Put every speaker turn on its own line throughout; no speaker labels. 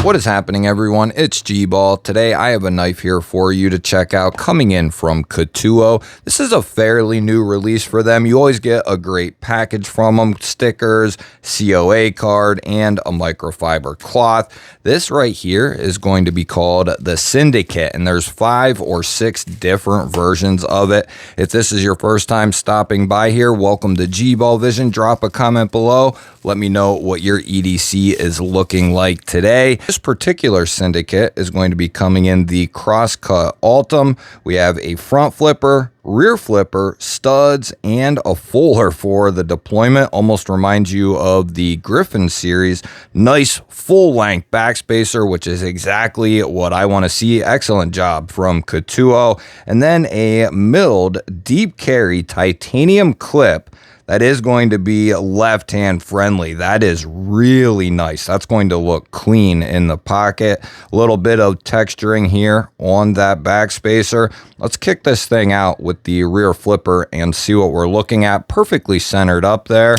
What is happening, everyone? It's GBall. Today I have a knife here for you to check out coming in from Ketuo. This is a fairly new release for them. You always get a great package from them: stickers, COA card, and a microfiber cloth. This right here is going to be called the Syndicate, and there's 5 or 6 different versions of it. If this is your first time stopping by here, welcome to GBall Vision. Drop a comment below. Let me know what your EDC is looking like today. This particular Syndicate is going to be coming in the crosscut Ultim. We have a front flipper, rear flipper, studs, and a fuller for the deployment. Almost reminds you of the Griffin series. Nice full-length backspacer, which is exactly what I want to see. Excellent job from Ketuo. And then a milled deep carry titanium clip that is going to be left-hand friendly. That is really nice. That's going to look clean in the pocket. A little bit of texturing here on that backspacer. Let's kick this thing out with the rear flipper and see what we're looking at. Perfectly centered up there.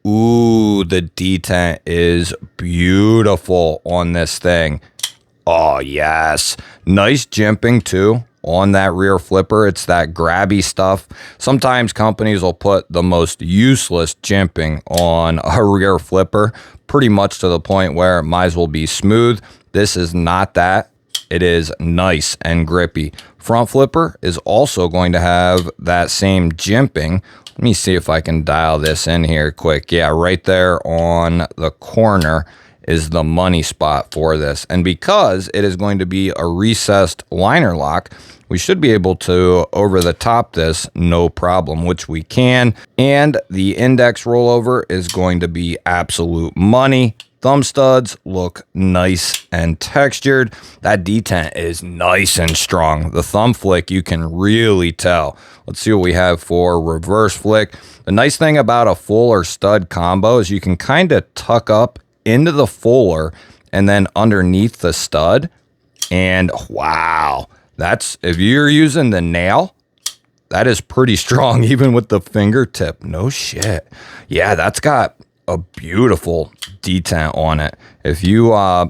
Ooh, the detent is beautiful on this thing. Oh, yes. Nice jimping, too. On that rear flipper, it's that grabby stuff. Sometimes companies will put the most useless jimping on a rear flipper, pretty much to the point where it might as well be smooth. This is not that. It is nice and grippy. Front flipper is also going to have that same jimping. Let me see if I can dial this in here quick. Yeah, right there on the corner is the money spot for this. And because it is going to be a recessed liner lock, we should be able to over the top this no problem, which we can. And the index rollover is going to be absolute money. Thumb studs look nice and textured. That detent is nice and strong. The thumb flick, you can really tell. Let's see what we have for reverse flick. The nice thing about a fuller stud combo is you can kind of tuck up into the fuller and then underneath the stud. And wow, that's, if you're using the nail, that is pretty strong, even with the fingertip. No shit. Yeah, that's got a beautiful detent on it. If you're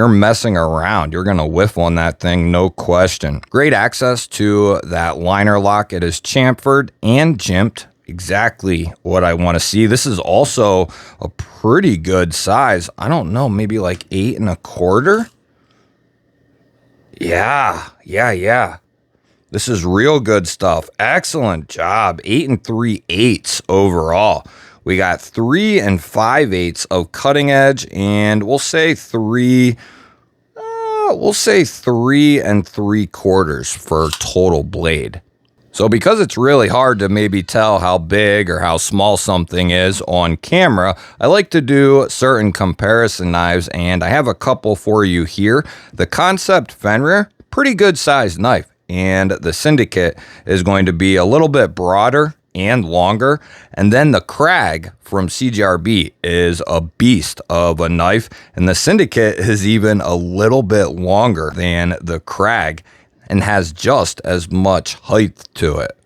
messing around, you're gonna whiff on that thing, no question. Great access to that liner lock. It is chamfered and jimped. Exactly what I want to see. This is also a pretty good size. I don't know, maybe like 8 1/4. Yeah. This is real good stuff. Excellent job. 8 3/8 overall. We got 3 5/8 of cutting edge, and we'll say 3 3/4 for total blade. So because it's really hard to maybe tell how big or how small something is on camera, I like to do certain comparison knives, and I have a couple for you here. The Concept Fenrir, pretty good sized knife, and the Syndicate is going to be a little bit broader and longer. And then the Crag from CGRB is a beast of a knife, and the Syndicate is even a little bit longer than the Crag and has just as much height to it.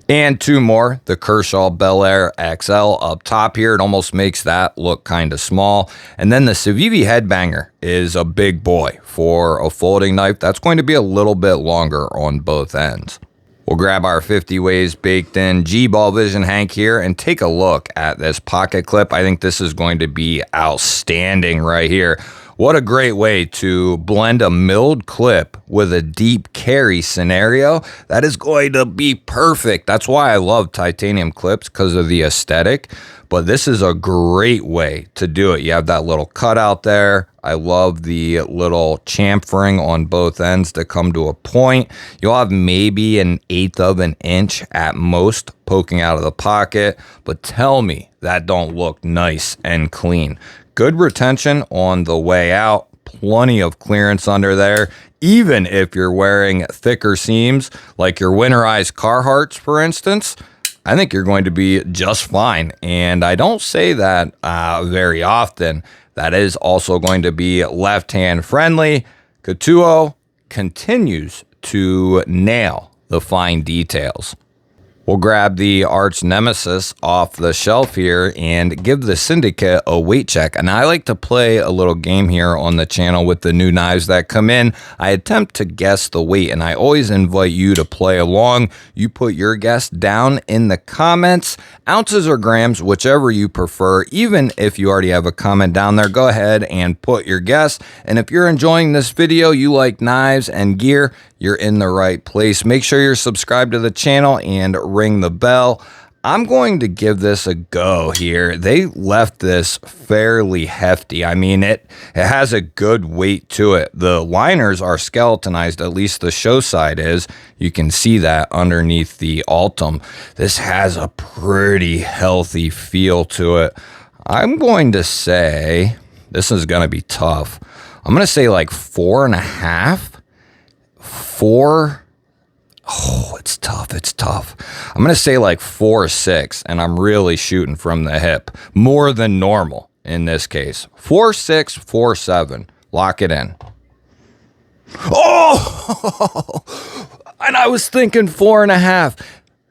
And 2 more, the Kershaw Bel Air XL up top here. It almost makes that look kind of small. And then the Civivi Headbanger is a big boy for a folding knife. That's going to be a little bit longer on both ends. We'll grab our 50 ways baked in GBall Vision Hank here and take a look at this pocket clip. I think this is going to be outstanding right here. What a great way to blend a milled clip with a deep carry scenario. That is going to be perfect. That's why I love titanium clips, because of the aesthetic. But this is a great way to do it. You have that little cutout there. I love the little chamfering on both ends to come to a point. You'll have maybe 1/8 of an inch at most poking out of the pocket. But tell me that don't look nice and clean. Good retention on the way out, plenty of clearance under there. Even if you're wearing thicker seams, like your winterized Carhartts, for instance, I think you're going to be just fine. And I don't say that very often. That is also going to be left-hand friendly. Ketuo continues to nail the fine details. We'll grab the arch nemesis off the shelf here and give the Syndicate a weight check. And I like to play a little game here on the channel with the new knives that come in. I attempt to guess the weight, and I always invite you to play along. You put your guess down in the comments, ounces or grams, whichever you prefer. Even if you already have a comment down there, go ahead and put your guess. And if you're enjoying this video, you like knives and gear, you're in the right place. Make sure you're subscribed to the channel and ring the bell. I'm going to give this a go here. They left this fairly hefty. I mean, it has a good weight to it. The liners are skeletonized, at least the show side is. You can see that underneath the Altum. This has a pretty healthy feel to it. I'm going to say, this is going to be tough. I'm going to say like 4.5. 4. Oh, it's tough. It's tough. I'm going to say like 4.6, and I'm really shooting from the hip. More than normal in this case. 4.6, 4.7. Lock it in. Oh! And I was thinking 4.5.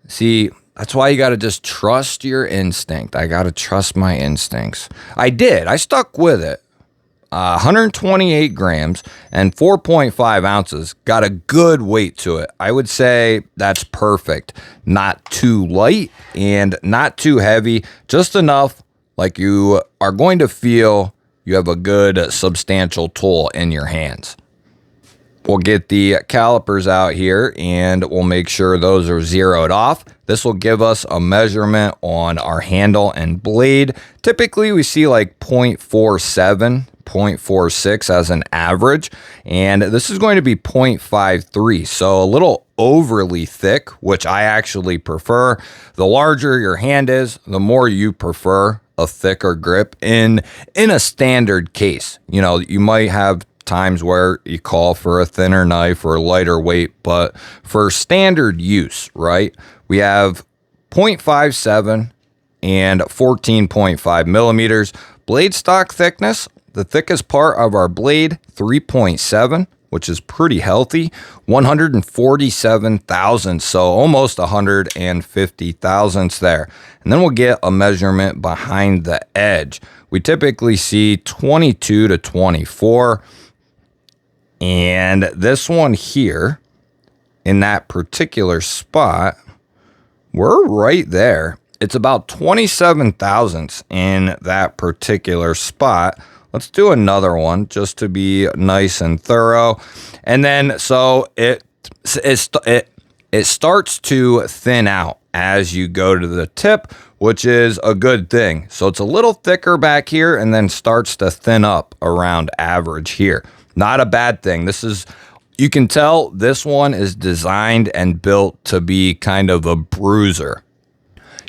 See, that's why you got to just trust your instinct. I got to trust my instincts. I did. I stuck with it. 128 grams and 4.5 ounces. Got a good weight to it. I would say that's perfect. Not too light and not too heavy. Just enough like you are going to feel you have a good substantial tool in your hands. We'll get the calipers out here and we'll make sure those are zeroed off. This will give us a measurement on our handle and blade. Typically we see like 0.47, 0.46 as an average, and this is going to be 0.53, so a little overly thick, which I actually prefer. The larger your hand is, the more you prefer a thicker grip in a standard case. You know, you might have times where you call for a thinner knife or lighter weight, but for standard use, right, we have 0.57 and 14.5 millimeters. Blade stock thickness, the thickest part of our blade, 3.7, which is pretty healthy, 147 thousandths, so almost 150 thousandths there. And then we'll get a measurement behind the edge. We typically see 22 to 24. And this one here, in that particular spot, we're right there. It's about 27 thousandths in that particular spot. Let's do another one just to be nice and thorough. And then, so it starts to thin out as you go to the tip, which is a good thing. So it's a little thicker back here and then starts to thin up around average here. Not a bad thing. This is, you can tell this one is designed and built to be kind of a bruiser.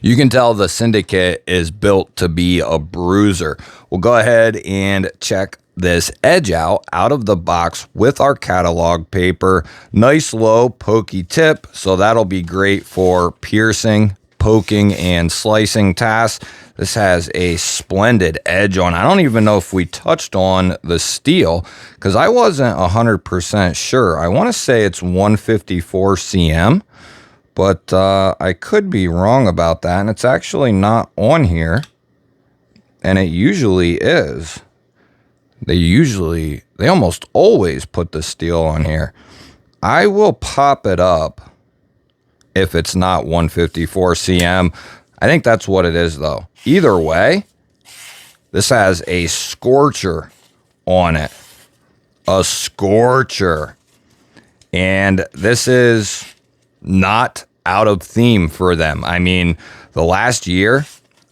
You can tell the Syndicate is built to be a bruiser. We'll go ahead and check this edge out of the box with our catalog paper. Nice low pokey tip, so that'll be great for piercing, poking, and slicing tasks. This has a splendid edge on. I don't even know if we touched on the steel because I wasn't 100% sure. I want to say it's 154 cm. But I could be wrong about that, and it's actually not on here, and it usually is. They almost always put the steel on here. I will pop it up if it's not 154 cm. I think that's what it is, though. Either way, this has a scorcher on it. A scorcher. And this is not out of theme for them. I mean, the last year,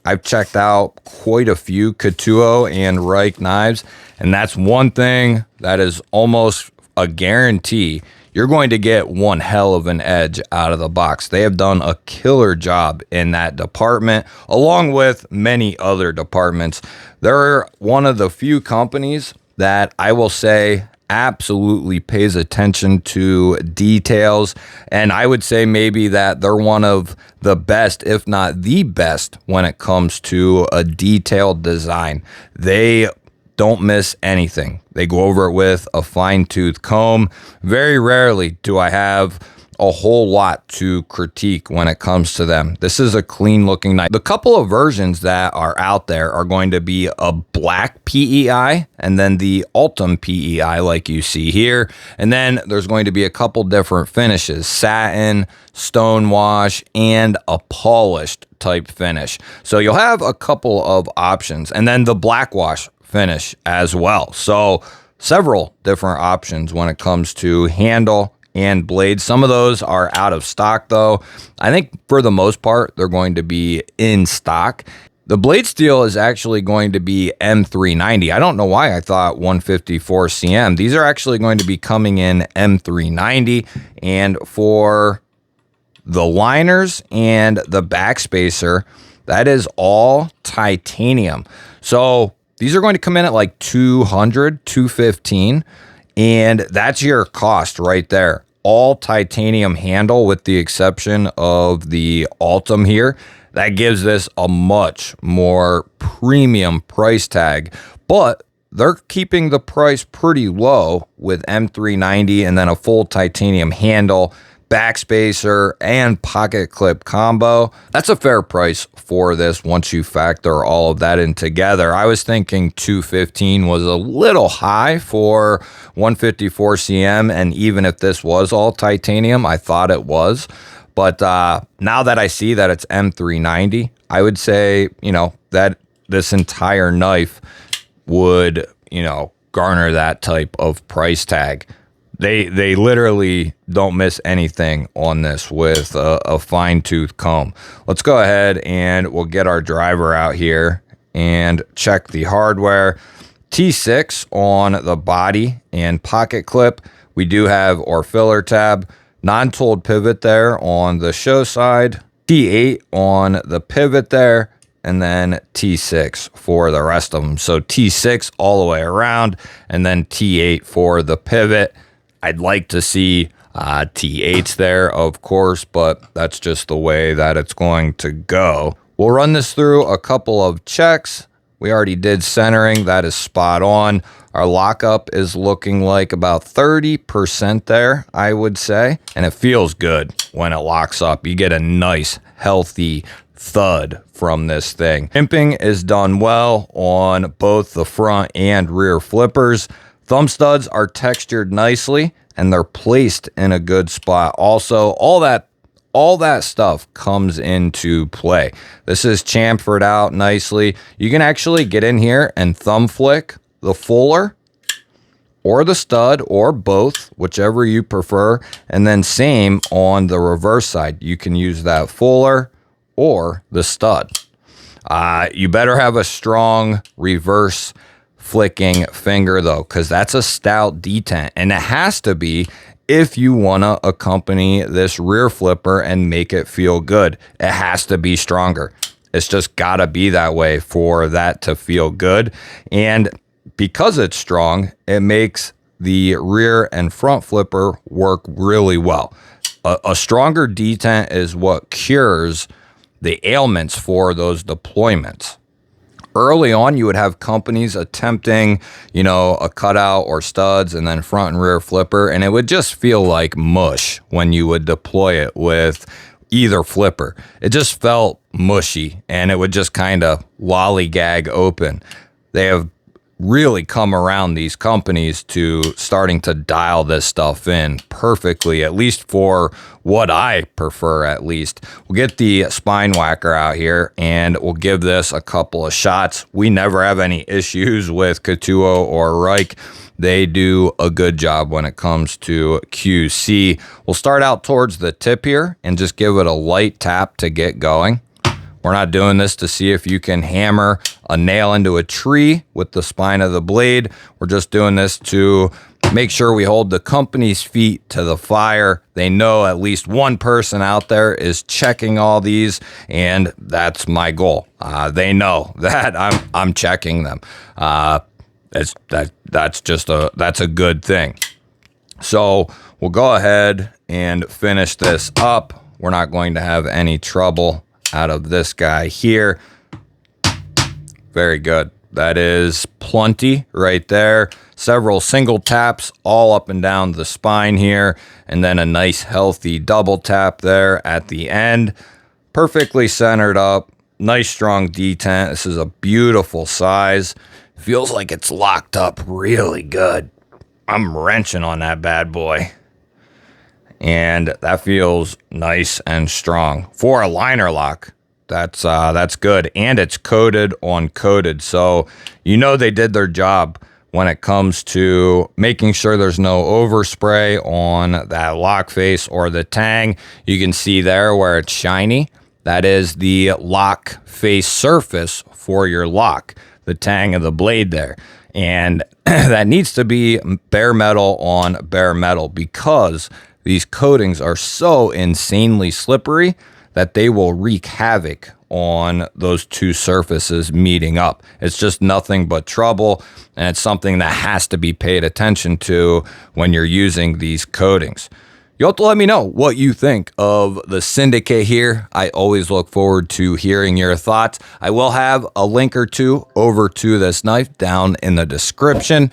I've checked out quite a few Ketuo and Reich knives, and that's one thing that is almost a guarantee. You're going to get one hell of an edge out of the box. They have done a killer job in that department, along with many other departments. They're one of the few companies that I will say absolutely pays attention to details, and I would say maybe that they're one of the best, if not the best, when it comes to a detailed design. They don't miss anything. They go over it with a fine-tooth comb. Very rarely do I have a whole lot to critique when it comes to them. This is a clean looking knife. The couple of versions that are out there are going to be a black PEI and then the Ultim PEI like you see here. And then there's going to be a couple different finishes: satin, stonewash, and a polished type finish. So you'll have a couple of options, and then the black wash finish as well. So several different options when it comes to handle and blades. Some of those are out of stock though. I think for the most part, they're going to be in stock. The blade steel is actually going to be M390. I don't know why I thought 154 cm. These are actually going to be coming in M390. And for the liners and the backspacer, that is all titanium. So these are going to come in at like 200, 215. And that's your cost right there. All titanium handle with the exception of the Ultim here. That gives this a much more premium price tag, but they're keeping the price pretty low with M390 and then a full titanium handle, backspacer, and pocket clip combo. That's a fair price for this once you factor all of that in together. I was thinking 215 was a little high for 154 cm, and even if this was all titanium, I thought it was. But now that I see that it's M390, I would say, that this entire knife would, garner that type of price tag. They literally don't miss anything on this with a fine-tooth comb. Let's go ahead and we'll get our driver out here and check the hardware. T6 on the body and pocket clip. We do have our filler tab. Non-tooled pivot there on the show side. T8 on the pivot there. And then T6 for the rest of them. So T6 all the way around and then T8 for the pivot. I'd like to see T8s there, of course, but that's just the way that it's going to go. We'll run this through a couple of checks. We already did centering. That is spot on. Our lockup is looking like about 30% there, I would say. And it feels good when it locks up. You get a nice, healthy thud from this thing. Pimping is done well on both the front and rear flippers. Thumb studs are textured nicely and they're placed in a good spot. Also, all that stuff comes into play. This is chamfered out nicely. You can actually get in here and thumb flick the fuller or the stud or both, whichever you prefer. And then same on the reverse side. You can use that fuller or the stud. You better have a strong reverse flicking finger though, because that's a stout detent, and it has to be if you want to accompany this rear flipper and make it feel good. It has to be stronger. It's just got to be that way for that to feel good. And because it's strong, it makes the rear and front flipper work really well. A stronger detent is what cures the ailments for those deployments. Early on, you would have companies attempting, a cutout or studs and then front and rear flipper, and it would just feel like mush when you would deploy it with either flipper. It just felt mushy, and it would just kind of lollygag open. They have really come around, these companies, to starting to dial this stuff in perfectly, at least for what I prefer, at least. We'll get the spine whacker out here and we'll give this a couple of shots. We never have any issues with Ketuo or Reich. They do a good job when it comes to QC. We'll start out towards the tip here and just give it a light tap to get going. We're not doing this to see if you can hammer a nail into a tree with the spine of the blade. We're just doing this to make sure we hold the company's feet to the fire. They know at least one person out there is checking all these, and that's my goal. They know that I'm checking them. That's a good thing. So we'll go ahead and finish this up. We're not going to have any trouble out of this guy here. Very good. That is plenty right there. several single taps all up and down the spine here, and then a nice healthy double tap there at the end. Perfectly centered up, nice strong detent. This is a beautiful size. Feels like it's locked up really good. I'm wrenching on that bad boy. And that feels nice and strong. For a liner lock, that's good. And it's coated on coated. So you know they did their job when it comes to making sure there's no overspray on that lock face or the tang. You can see there where it's shiny. That is the lock face surface for your lock, the tang of the blade there. And that needs to be bare metal on bare metal because these coatings are so insanely slippery that they will wreak havoc on those two surfaces meeting up. It's just nothing but trouble, and it's something that has to be paid attention to when you're using these coatings. You'll have to let me know what you think of the Syndicate here. I always look forward to hearing your thoughts. I will have a link or two over to this knife down in the description.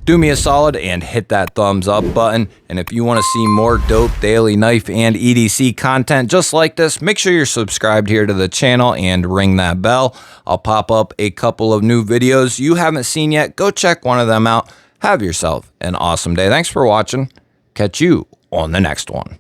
Do me a solid and hit that thumbs up button. And if you want to see more dope daily knife and EDC content just like this, make sure you're subscribed here to the channel and ring that bell. I'll pop up a couple of new videos you haven't seen yet. Go check one of them out. Have yourself an awesome day. Thanks for watching. Catch you on the next one.